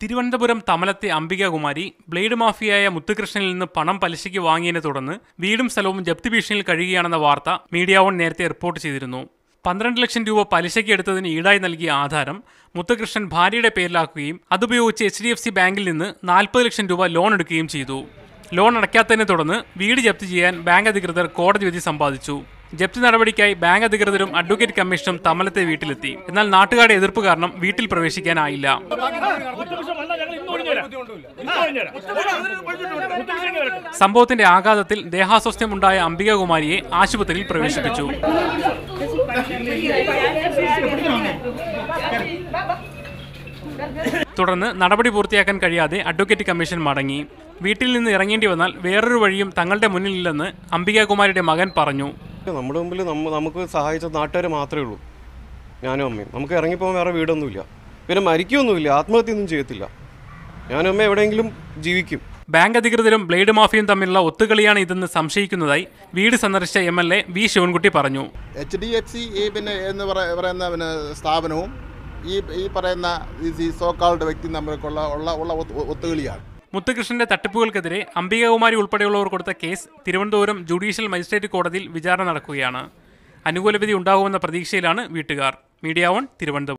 Thiruvananthapuram തമലത്തെ Ambikakumari blade മാഫിയായ മുത്തുകൃഷ്ണനിൽ നിന്ന് പണം പലിശയ്ക്ക് വാങ്ങിയതിനെ തുടർന്ന് വീടും സ്ഥലവും ജപ്തി ഭീഷണിയിൽ കഴിയുകയാണെന്ന വാർത്ത മീഡിയ വൺ നേരത്തെ റിപ്പോർട്ട് ചെയ്തിരുന്നു. 12 ലക്ഷം രൂപ പലിശയ്ക്ക് എടുത്തതിന് ഈടായി നൽകിയ ആധാരം മുത്തുകൃഷ്ണൻ ഭാര്യയുടെ പേരിലാക്കുകയും അതുപയോഗിച്ച് HDFC ബാങ്കിൽ നിന്ന് 40 ലക്ഷം രൂപ ലോൺ എടുക്കുകയും ചെയ്തു. ലോൺ അടയ്ക്കാത്തതിനെ തുടർന്ന് വീട് ജപ്തി ചെയ്യാൻ ബാങ്ക് അധികൃതർ കോടതി വിധി സമ്പാദിച്ചു. ജപ്തി നടപടിക്കായി ബാങ്ക് അധികൃതരും അഡ്വക്കേറ്റ് കമ്മീഷനും തമലത്തെ വീട്ടിലെത്തി. എന്നാൽ നാട്ടുകാരുടെ എതിർപ്പ് കാരണം വീട്ടിൽ പ്രവേശിക്കാനായില്ല. സംഭവത്തിന്റെ ആഘാതത്തിൽ ദേഹാസ്വാസ്ഥ്യമുണ്ടായ അംബികാകുമാരിയെ ആശുപത്രിയിൽ പ്രവേശിപ്പിച്ചു. തുടർന്ന് നടപടി പൂർത്തിയാക്കാൻ കഴിയാതെ അഡ്വക്കേറ്റ് കമ്മീഷൻ മടങ്ങി. വീട്ടിൽ നിന്ന് ഇറങ്ങേണ്ടി വന്നാൽ വേറൊരു വഴിയും തങ്ങളുടെ മുന്നിലില്ലെന്ന് അംബികാകുമാരിയുടെ മകൻ പറഞ്ഞു. നമ്മുടെ മുമ്പിൽ നമുക്ക് സഹായിച്ച നാട്ടുകാർ മാത്രമേ ഉള്ളൂ, ഞാനും അമ്മയും. നമുക്ക് ഇറങ്ങിപ്പോകാൻ വേറെ വീടൊന്നുമില്ല, പിന്നെ മരിക്കുകയൊന്നുമില്ല, ആത്മഹത്യയൊന്നും ചെയ്യത്തില്ല. ഞാനും അമ്മ എവിടെയെങ്കിലും ജീവിക്കും. ബാങ്ക് അധികൃതരും ബ്ലേഡ് മാഫിയയും തമ്മിലുള്ള ഒത്തുകളിയാണ് ഇതെന്ന് സംശയിക്കുന്നതായി വീട് സന്ദർശിച്ച MLA വി ശിവൻകുട്ടി പറഞ്ഞു. HDFC എന്ന് പറയുന്ന സ്ഥാപനവും ഈ പറയുന്ന സോ കാൾഡ് വ്യക്തി തമ്മിലുള്ള ഒത്തുകളിയാണ്. മുത്തുകൃഷ്ണന്റെ തട്ടിപ്പുകൾക്കെതിരെ അംബികാകുമാരി ഉൾപ്പെടെയുള്ളവർ കൊടുത്ത കേസ് തിരുവനന്തപുരം ജുഡീഷ്യൽ മജിസ്ട്രേറ്റ് കോടതിയിൽ വിചാരണ നടക്കുകയാണ്. അനുകൂല വിധി ഉണ്ടാകുമെന്ന പ്രതീക്ഷയിലാണ് വീട്ടുകാർ. Media one, Thiruvananthapuram.